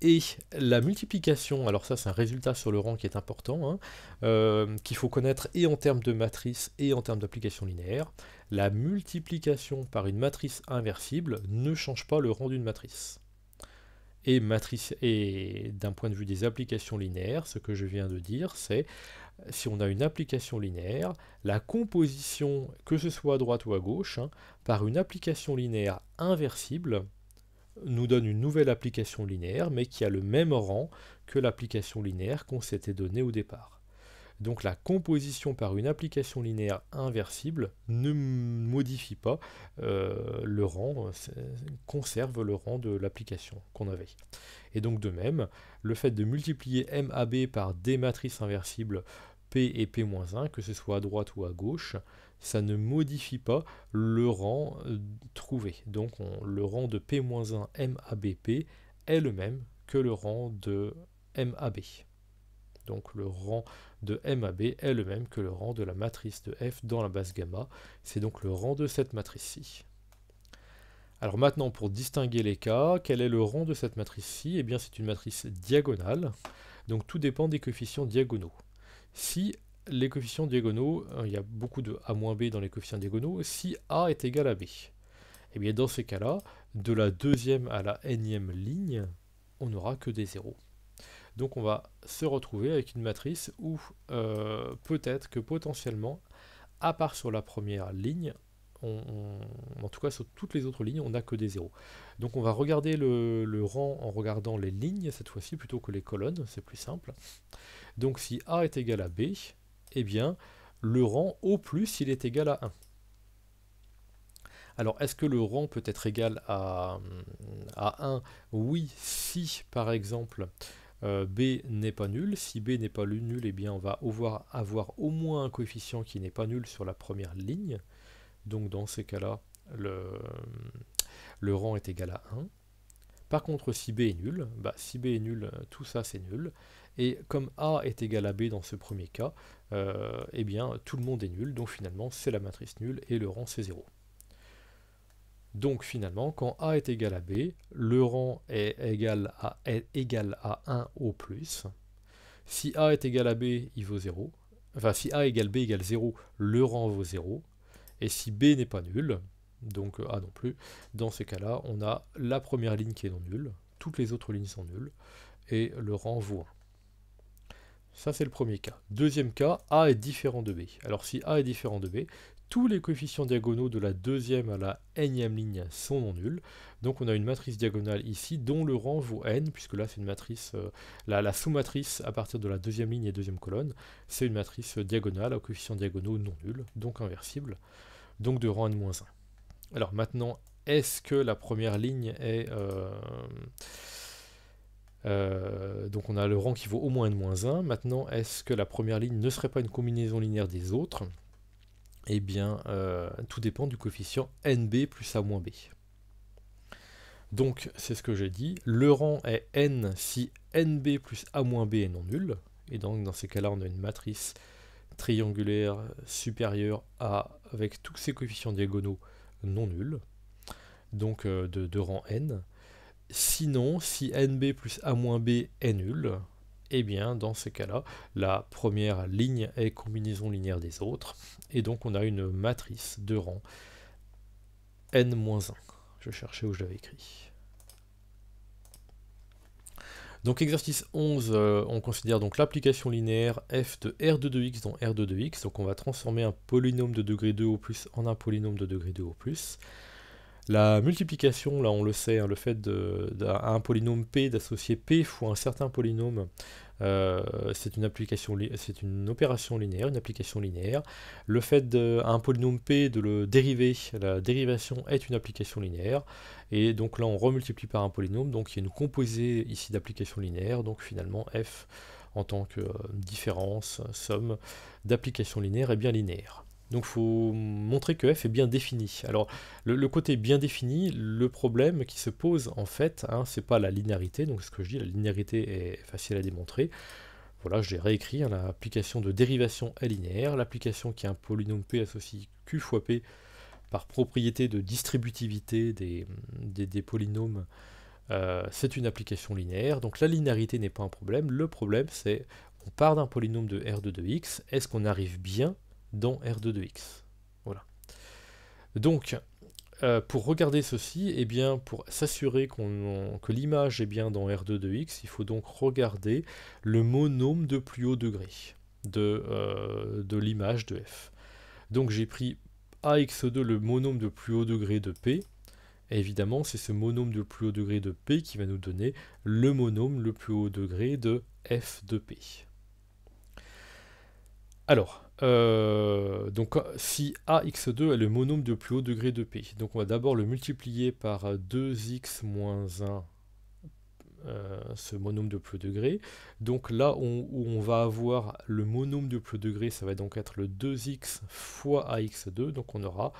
Et la multiplication, alors ça c'est un résultat sur le rang qui est important, qu'il faut connaître et en termes de matrice et en termes d'application linéaire. La multiplication par une matrice inversible ne change pas le rang d'une matrice. Et d'un point de vue des applications linéaires, ce que je viens de dire, c'est si on a une application linéaire, la composition, que ce soit à droite ou à gauche, par une application linéaire inversible, nous donne une nouvelle application linéaire, mais qui a le même rang que l'application linéaire qu'on s'était donnée au départ. Donc la composition par une application linéaire inversible ne modifie pas le rang, conserve le rang de l'application qu'on avait. Et donc de même, le fait de multiplier MAB par des matrices inversibles P et P-1, que ce soit à droite ou à gauche, ça ne modifie pas le rang trouvé. Donc le rang de P-1 MABP est le même que le rang de MAB. Donc le rang de MAB est le même que le rang de la matrice de F dans la base gamma. C'est donc le rang de cette matrice-ci. Alors maintenant, pour distinguer les cas, quel est le rang de cette matrice-ci? Eh bien c'est une matrice diagonale, donc tout dépend des coefficients diagonaux. Si les coefficients diagonaux, il y a beaucoup de A-B dans les coefficients diagonaux, si A est égal à B, et bien dans ces cas-là, de la deuxième à la nème ligne, on n'aura que des zéros. Donc on va se retrouver avec une matrice où peut-être que potentiellement, à part sur la première ligne, en tout cas sur toutes les autres lignes, on n'a que des zéros. Donc on va regarder le rang en regardant les lignes cette fois-ci plutôt que les colonnes, c'est plus simple. Donc si A est égal à B, eh bien le rang au plus il est égal à 1. Alors, est-ce que le rang peut être égal à 1? Oui, si par exemple B n'est pas nul. Si B n'est pas nul, eh bien on va avoir au moins un coefficient qui n'est pas nul sur la première ligne. Donc dans ces cas-là, le rang est égal à 1. Par contre, si B est nul, si B est nul, tout ça c'est nul. Et comme A est égal à B dans ce premier cas, eh bien tout le monde est nul, donc finalement c'est la matrice nulle et le rang c'est 0. Donc finalement, quand A est égal à B, le rang est égal à 1 au plus. Si A est égal à B, il vaut 0. Enfin, si A égale B égale 0, le rang vaut 0. Et si B n'est pas nul, donc A non plus, dans ces cas-là, on a la première ligne qui est non nulle, toutes les autres lignes sont nulles, et le rang vaut 1. Ça, c'est le premier cas. Deuxième cas, A est différent de B. Alors, si A est différent de B, tous les coefficients diagonaux de la deuxième à la nème ligne sont non nuls. Donc, on a une matrice diagonale ici dont le rang vaut n, puisque là, c'est une matrice, la sous-matrice à partir de la deuxième ligne et deuxième colonne, c'est une matrice diagonale à coefficients diagonaux non nuls, donc inversible, donc de rang n-1. Alors maintenant, est-ce que la première ligne est... donc on a le rang qui vaut au moins n-1. Maintenant, est-ce que la première ligne ne serait pas une combinaison linéaire des autres? Eh bien, tout dépend du coefficient nb plus a-b. Donc, c'est ce que j'ai dit. Le rang est n si nb plus a-b est non nul. Et donc, dans ces cas-là, on a une matrice triangulaire supérieure à, avec tous ses coefficients diagonaux non nuls. Donc, de rang n. Sinon, si nb plus a-b est nul, eh bien, dans ces cas-là, la première ligne est combinaison linéaire des autres, et donc on a une matrice de rang n-1. Je cherchais où je l'avais écrit. Donc exercice 11, on considère donc l'application linéaire f de R de 2x dans R de 2x, donc on va transformer un polynôme de degré 2 au plus en un polynôme de degré 2 au plus. La multiplication, là on le sait, hein, le fait d'un polynôme P d'associer P fois un certain polynôme, c'est une opération linéaire, une application linéaire. Le fait d'un polynôme P de le dériver, la dérivation est une application linéaire. Et donc là on remultiplie par un polynôme, donc il y a une composée ici d'application linéaire, donc finalement f en tant que différence, somme d'application linéaire est bien linéaire. Donc il faut montrer que f est bien défini. Alors le côté bien défini, le problème qui se pose en fait, hein, c'est pas la linéarité, donc ce que je dis, la linéarité est facile à démontrer. Voilà, je l'ai réécrit, hein, l'application de dérivation est linéaire, l'application qui est un polynôme p associe q fois p par propriété de distributivité des polynômes, c'est une application linéaire, donc la linéarité n'est pas un problème. Le problème c'est, on part d'un polynôme de R de 2x, est-ce qu'on arrive bien dans R de 2x. Voilà. Donc, pour regarder ceci, eh bien, pour s'assurer que l'image est bien dans R de 2x, il faut donc regarder le monôme de plus haut degré de l'image de f. Donc j'ai pris ax2, le monôme de plus haut degré de p, et évidemment c'est ce monôme de plus haut degré de p qui va nous donner le monôme le plus haut degré de f de p. Alors, donc si ax2 est le monôme de plus haut degré de p, donc on va d'abord le multiplier par 2x moins 1, ce monôme de plus haut degré. Donc là où on va avoir le monôme de plus haut degré, ça va donc être le 2x fois ax2, donc on aura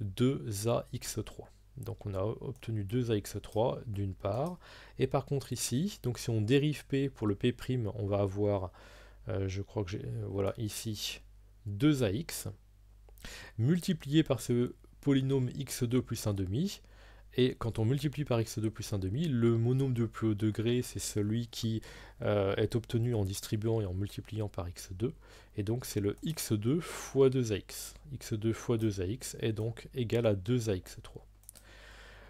2ax3. Donc on a obtenu 2ax3 d'une part, et par contre ici, donc si on dérive p pour le p', on va avoir... je crois que j'ai, voilà, ici, 2ax, multiplié par ce polynôme x2 plus 1,5, et quand on multiplie par x2 plus 1,5, le monôme de plus haut degré, c'est celui qui est obtenu en distribuant et en multipliant par x2, et donc c'est le x2 fois 2ax. x2 fois 2ax est donc égal à 2ax3.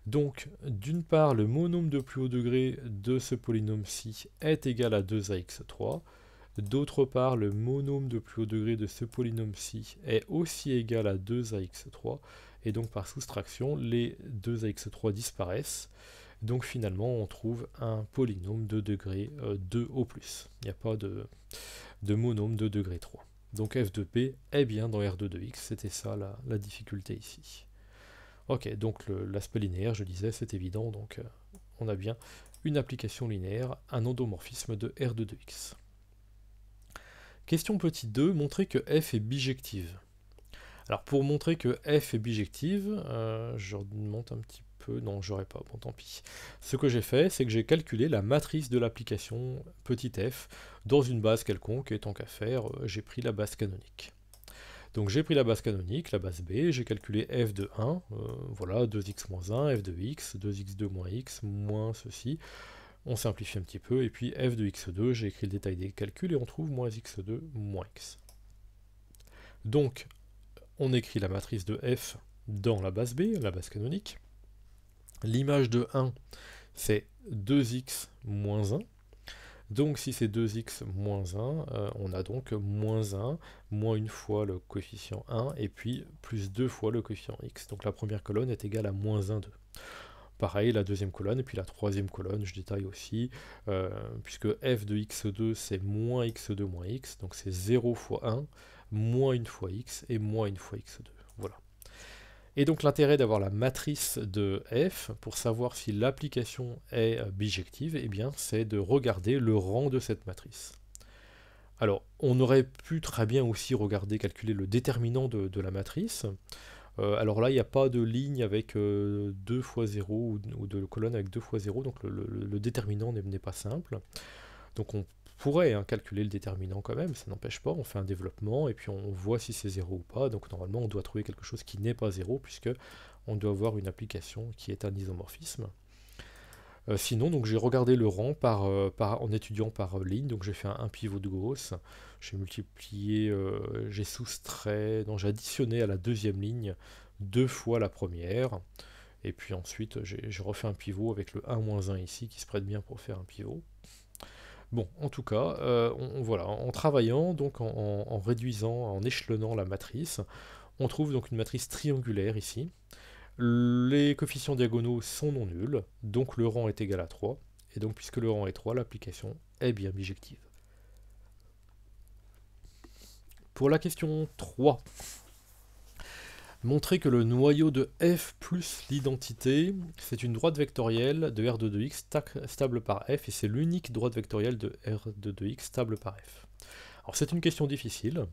Donc, d'une part, le monôme de plus haut degré de ce polynôme-ci est égal à 2ax3, d'autre part, le monôme de plus haut degré de ce polynôme-ci est aussi égal à 2ax3, et donc par soustraction, les 2ax3 disparaissent. Donc finalement, on trouve un polynôme de degré 2 au plus. Il n'y a pas de monôme de degré 3. Donc f de p est bien dans R de 2x, c'était ça la difficulté ici. Ok, donc l'aspect linéaire, je disais, c'est évident, donc on a bien une application linéaire, un endomorphisme de R de 2x. Question petit 2, montrer que f est bijective. Alors pour montrer que f est bijective, je remonte un petit peu, non j'aurais pas, bon tant pis. Ce que j'ai fait, c'est que j'ai calculé la matrice de l'application petit f dans une base quelconque, et tant qu'à faire, j'ai pris la base canonique. Donc j'ai pris la base canonique, la base B, j'ai calculé f de 1, voilà, 2x moins 1, f de x, 2x2 moins x, moins ceci, on simplifie un petit peu, et puis f de x2, j'ai écrit le détail des calculs, et on trouve moins x2 moins x. Donc, on écrit la matrice de f dans la base B, la base canonique. L'image de 1, c'est 2x moins 1. Donc si c'est 2x moins 1, on a donc moins 1, moins une fois le coefficient 1, et puis plus 2 fois le coefficient x. Donc la première colonne est égale à moins 1, 2. Pareil, la deuxième colonne, et puis la troisième colonne, je détaille aussi, puisque f de x2, c'est moins x2 moins x, donc c'est 0 fois 1, moins 1 fois x, et moins 1 fois x2. Voilà. Et donc l'intérêt d'avoir la matrice de f, pour savoir si l'application est bijective, eh bien, c'est de regarder le rang de cette matrice. Alors, on aurait pu très bien aussi regarder, calculer le déterminant de la matrice. Alors là, il n'y a pas de ligne avec 2 fois 0 ou de colonne avec 2 fois 0, donc le déterminant n'est pas simple. Donc on pourrait calculer le déterminant quand même, ça n'empêche pas, on fait un développement et puis on voit si c'est 0 ou pas. Donc normalement on doit trouver quelque chose qui n'est pas 0 puisque on doit avoir une application qui est un isomorphisme. Sinon, donc j'ai regardé le rang en étudiant par ligne, donc j'ai fait un pivot de Gauss, j'ai multiplié, j'ai soustrait, non j'ai additionné à la deuxième ligne 2 fois la première, et puis ensuite j'ai refait un pivot avec le 1 moins 1 ici qui se prête bien pour faire un pivot. Bon, en tout cas, voilà, en travaillant, donc en réduisant, en échelonnant la matrice, on trouve donc une matrice triangulaire ici. Les coefficients diagonaux sont non nuls, donc le rang est égal à 3, et donc puisque le rang est 3, l'application est bien bijective. Pour la question 3, montrer que le noyau de f plus l'identité, c'est une droite vectorielle de R de 2x stable par f, et c'est l'unique droite vectorielle de R de 2x stable par f. Alors c'est une question difficile.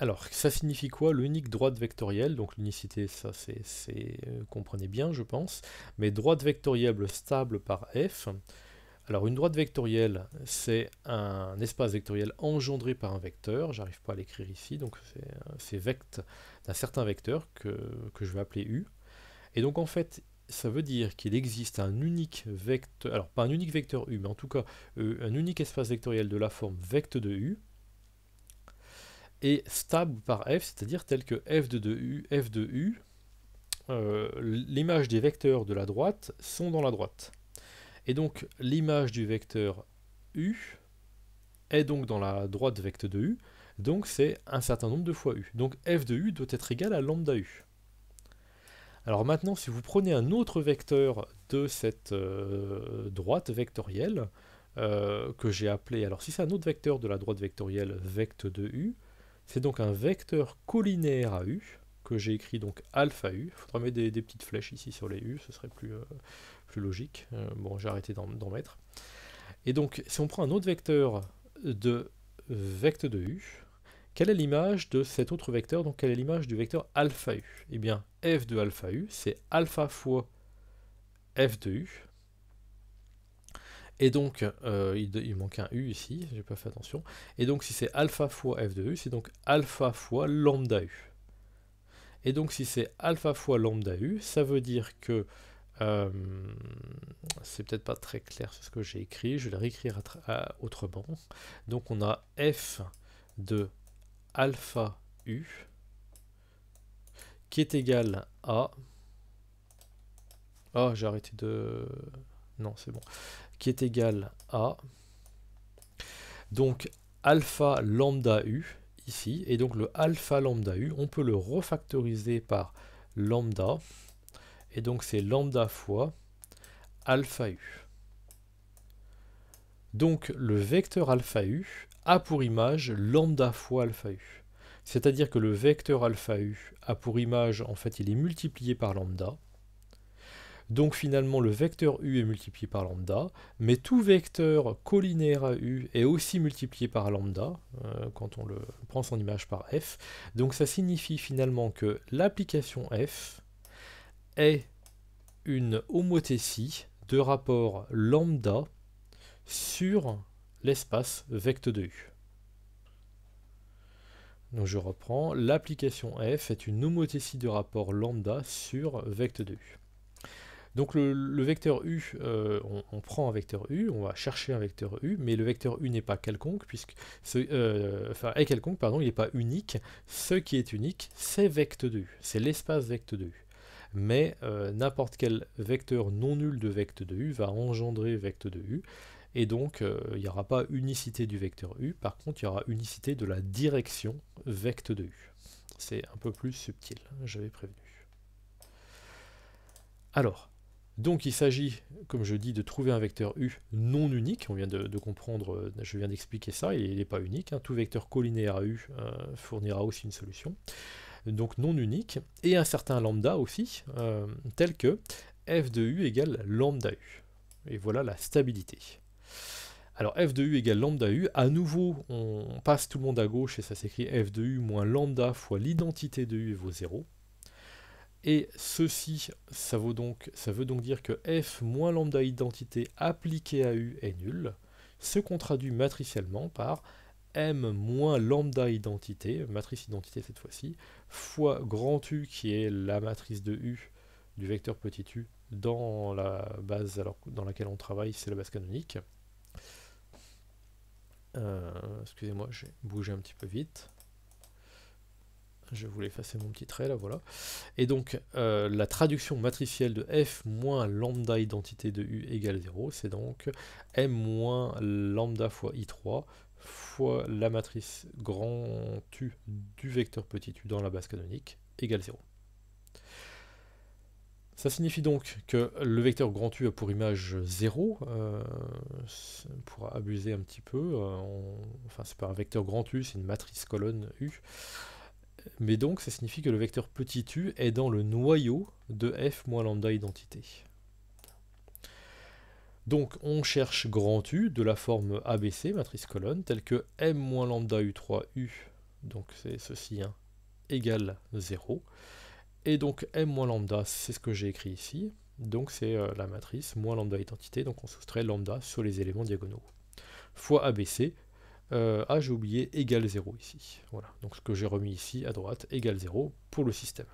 Alors, ça signifie quoi l'unique droite vectorielle? Donc l'unicité, ça c'est comprenez bien, je pense. Mais droite vectorielle stable par f. Alors une droite vectorielle, c'est un espace vectoriel engendré par un vecteur. J'arrive pas à l'écrire ici, donc c'est vect d'un certain vecteur que je vais appeler u. Et donc en fait, ça veut dire qu'il existe un unique vecteur, alors pas un unique vecteur u, mais en tout cas un unique espace vectoriel de la forme vect de u, et stable par f, c'est-à-dire tel que f de u, l'image des vecteurs de la droite sont dans la droite. Et donc l'image du vecteur u est donc dans la droite vect de u, donc c'est un certain nombre de fois u. Donc f de u doit être égal à lambda u. Alors maintenant, si vous prenez un autre vecteur de cette droite vectorielle, que j'ai appelé, alors si c'est un autre vecteur de la droite vectorielle vect de u, c'est donc un vecteur collinaire à u, que j'ai écrit donc alpha u. Il faudra mettre des petites flèches ici sur les u, ce serait plus logique. Bon, j'ai arrêté d'en mettre. Et donc, si on prend un autre vecteur de vect de u, quelle est l'image de cet autre vecteur? Donc, quelle est l'image du vecteur alpha u? Eh bien, f de alpha u, c'est alpha fois f de u. Et donc, il manque un U ici, j'ai pas fait attention. Et donc, si c'est alpha fois f de U, c'est donc alpha fois lambda U. Et donc, si c'est alpha fois lambda U, ça veut dire que... c'est peut-être pas très clair ce que j'ai écrit, je vais le réécrire autrement. Donc, on a f de alpha U qui est égal à... Ah, j'ai arrêté de... Non, c'est bon. Qui est égal à donc alpha lambda u ici, et donc le alpha lambda u, on peut le refactoriser par lambda, et donc c'est lambda fois alpha u. Donc le vecteur alpha u a pour image lambda fois alpha u. C'est-à-dire que le vecteur alpha u a pour image, en fait, il est multiplié par lambda. Donc finalement, le vecteur u est multiplié par lambda, mais tout vecteur collinéaire à u est aussi multiplié par lambda, quand on le prend son image par f. Donc ça signifie finalement que l'application f est une homothétie de rapport lambda sur l'espace vecte de u. Donc je reprends, l'application f est une homothétie de rapport lambda sur vecte de u. Donc le vecteur u, on prend un vecteur u, on va chercher un vecteur u, mais le vecteur u n'est pas quelconque, est quelconque, pardon, il n'est pas unique. Ce qui est unique, c'est vecte de u, c'est l'espace vecte de u. Mais n'importe quel vecteur non nul de vecte de u va engendrer vecte de u, et donc il n'y aura pas unicité du vecteur u, par contre il y aura unicité de la direction vecte de u. C'est un peu plus subtil, j'avais prévenu. Alors, donc il s'agit, comme je dis, de trouver un vecteur u non unique. On vient de comprendre, je viens d'expliquer ça, il n'est pas unique. Tout vecteur collinéaire à u fournira aussi une solution. Donc non unique, et un certain lambda aussi, tel que f de u égale lambda u. Et voilà la stabilité. Alors f de u égale lambda u, à nouveau on passe tout le monde à gauche et ça s'écrit f de u moins lambda fois l'identité de u vaut 0. Et ceci, ça veut donc dire que f moins lambda identité appliquée à u est nul, ce qu'on traduit matriciellement par m moins lambda identité, matrice identité cette fois-ci, fois grand U qui est la matrice de U du vecteur petit u dans la base dans laquelle on travaille, c'est la base canonique. Excusez-moi, j'ai bougé un petit peu vite. Je voulais effacer mon petit trait, là, voilà. Et donc, la traduction matricielle de f moins lambda identité de u égale 0, c'est donc m moins lambda fois i3 fois la matrice grand U du vecteur petit u dans la base canonique égale 0. Ça signifie donc que le vecteur grand U a pour image 0, pour abuser un petit peu, enfin c'est pas un vecteur grand U, c'est une matrice colonne U, mais donc ça signifie que le vecteur petit u est dans le noyau de f moins lambda identité. Donc on cherche grand U de la forme ABC, matrice colonne, telle que m moins lambda u3u, donc c'est ceci, égale 0. Et donc m moins lambda, c'est ce que j'ai écrit ici, donc c'est la matrice moins lambda identité, donc on soustrait lambda sur les éléments diagonaux. Fois ABC, j'ai oublié, égale 0 ici. Voilà, donc ce que j'ai remis ici à droite, égale 0 pour le système.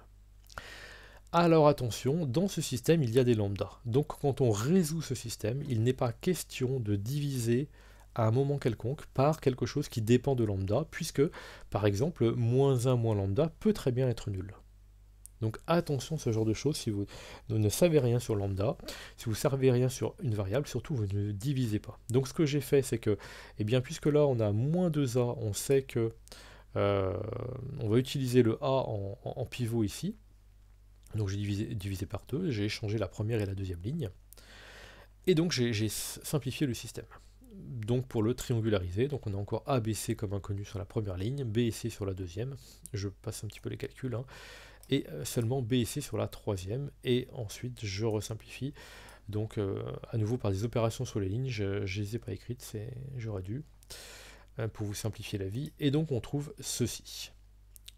Alors attention, dans ce système, il y a des lambdas. Donc quand on résout ce système, il n'est pas question de diviser à un moment quelconque par quelque chose qui dépend de lambda, puisque, par exemple, moins 1 moins lambda peut très bien être nul. Donc attention à ce genre de choses, si vous ne savez rien sur lambda, si vous ne savez rien sur une variable, surtout vous ne divisez pas. Donc ce que j'ai fait, c'est que, eh bien, puisque là on a moins 2a, on sait que on va utiliser le a en pivot ici. Donc j'ai divisé par 2, j'ai échangé la première et la deuxième ligne. Et donc j'ai simplifié le système. Donc pour le triangulariser, donc on a encore A, B, C comme inconnu sur la première ligne, B et C sur la deuxième, je passe un petit peu les calculs, et seulement B et C sur la troisième, et ensuite je resimplifie, donc à nouveau par des opérations sur les lignes, je ne les ai pas écrites, j'aurais dû, pour vous simplifier la vie, et donc on trouve ceci.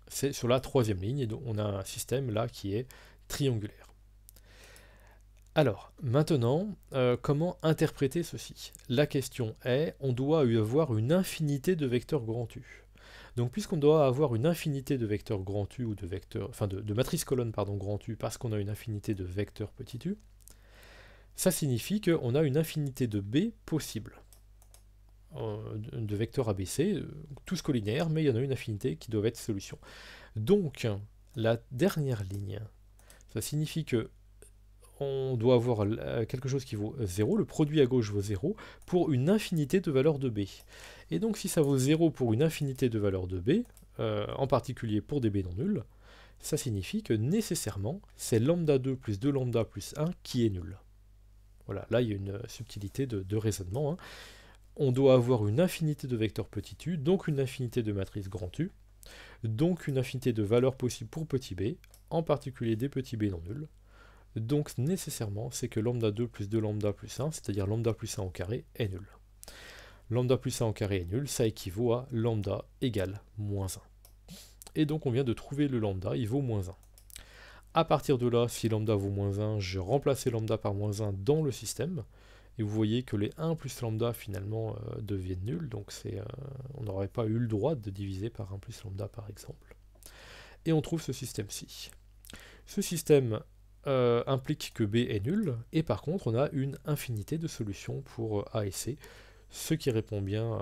C'est sur la troisième ligne, et donc on a un système là qui est triangulaire. Alors, maintenant, comment interpréter ceci? La question est, on doit avoir une infinité de vecteurs grand U. Donc, puisqu'on doit avoir une infinité de vecteurs grand U, ou de vecteurs, enfin de matrices colonnes pardon, grand U, parce qu'on a une infinité de vecteurs petit u, ça signifie qu'on a une infinité de B possibles. De vecteurs ABC, tous collinaires, mais il y en a une infinité qui doivent être solutions. Donc, la dernière ligne, ça signifie que on doit avoir quelque chose qui vaut 0, le produit à gauche vaut 0, pour une infinité de valeurs de B. Et donc si ça vaut 0 pour une infinité de valeurs de B, en particulier pour des B non nuls, ça signifie que nécessairement, c'est lambda 2 plus 2 lambda plus 1 qui est nul. Voilà, là il y a une subtilité de raisonnement. On doit avoir une infinité de vecteurs petit u, donc une infinité de matrices grand U, Donc une infinité de valeurs possibles pour petit b, en particulier des petits b non nuls. Donc nécessairement, c'est que lambda 2 plus 2 lambda plus 1, c'est-à-dire lambda plus 1 au carré, est nul. Lambda plus 1 au carré est nul, ça équivaut à lambda égale moins 1. Et donc on vient de trouver le lambda, il vaut moins 1. À partir de là, si lambda vaut moins 1, je remplace lambda par moins 1 dans le système, et vous voyez que les 1 plus lambda finalement deviennent nuls, donc on n'aurait pas eu le droit de diviser par 1 plus lambda par exemple. Et on trouve ce système-ci. Ce système implique que B est nul, et par contre on a une infinité de solutions pour A et C, ce qui répond bien,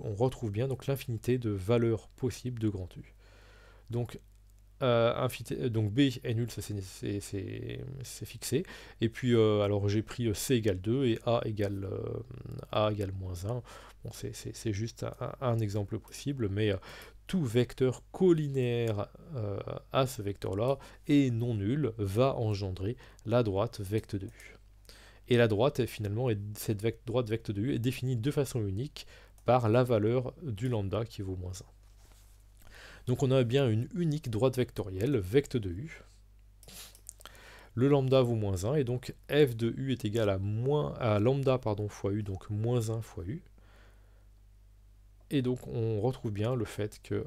on retrouve bien donc l'infinité de valeurs possibles de grand U. Donc B est nul, ça c'est fixé. Et puis alors j'ai pris C égale 2 et A égale moins 1. Bon, c'est juste un exemple possible, mais tout vecteur colinéaire à ce vecteur-là et non nul va engendrer la droite vecte de U. Et la droite, finalement, cette droite vecte de U est définie de façon unique par la valeur du lambda qui vaut moins 1. Donc on a bien une unique droite vectorielle, vecte de U. Le lambda vaut moins 1, et donc f de U est égal à lambda fois U, donc moins 1 fois U. Et donc on retrouve bien le fait que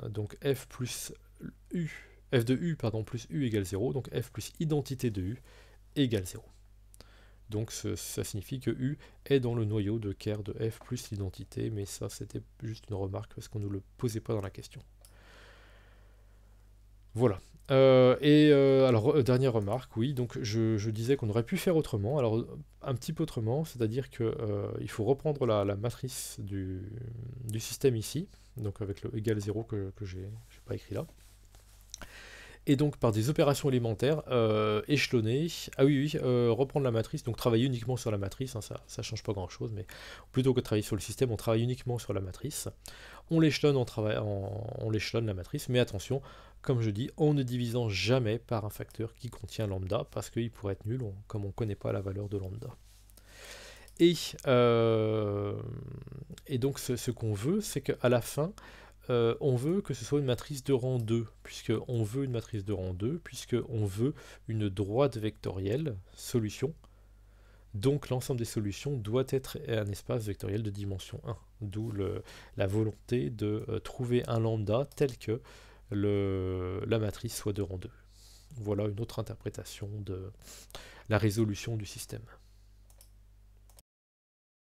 donc f de U plus U égale 0, donc f plus identité de U égale 0. Donc ça signifie que U est dans le noyau de Kerr de f plus l'identité, mais ça c'était juste une remarque parce qu'on ne nous le posait pas dans la question. Voilà. Alors, dernière remarque, oui, donc je disais qu'on aurait pu faire autrement, alors un petit peu autrement, c'est-à-dire qu'il faut reprendre la matrice du système ici, donc avec le égal 0 que j'ai pas écrit là, et donc par des opérations élémentaires échelonnées, reprendre la matrice, donc travailler uniquement sur la matrice, hein, ça change pas grand-chose, mais plutôt que de travailler sur le système, on travaille uniquement sur la matrice. On l'échelonne on l'échelonne la matrice, mais attention, comme je dis, en ne divisant jamais par un facteur qui contient lambda, parce qu'il pourrait être nul, comme on ne connaît pas la valeur de lambda. Et donc ce qu'on veut, c'est qu'à la fin, on veut que ce soit une matrice de rang 2, puisqu'on veut une matrice de rang 2, puisqu'on veut une droite vectorielle, solution. Donc l'ensemble des solutions doit être un espace vectoriel de dimension 1, d'où la volonté de trouver un lambda tel que la matrice soit de rang 2. Voilà une autre interprétation de la résolution du système.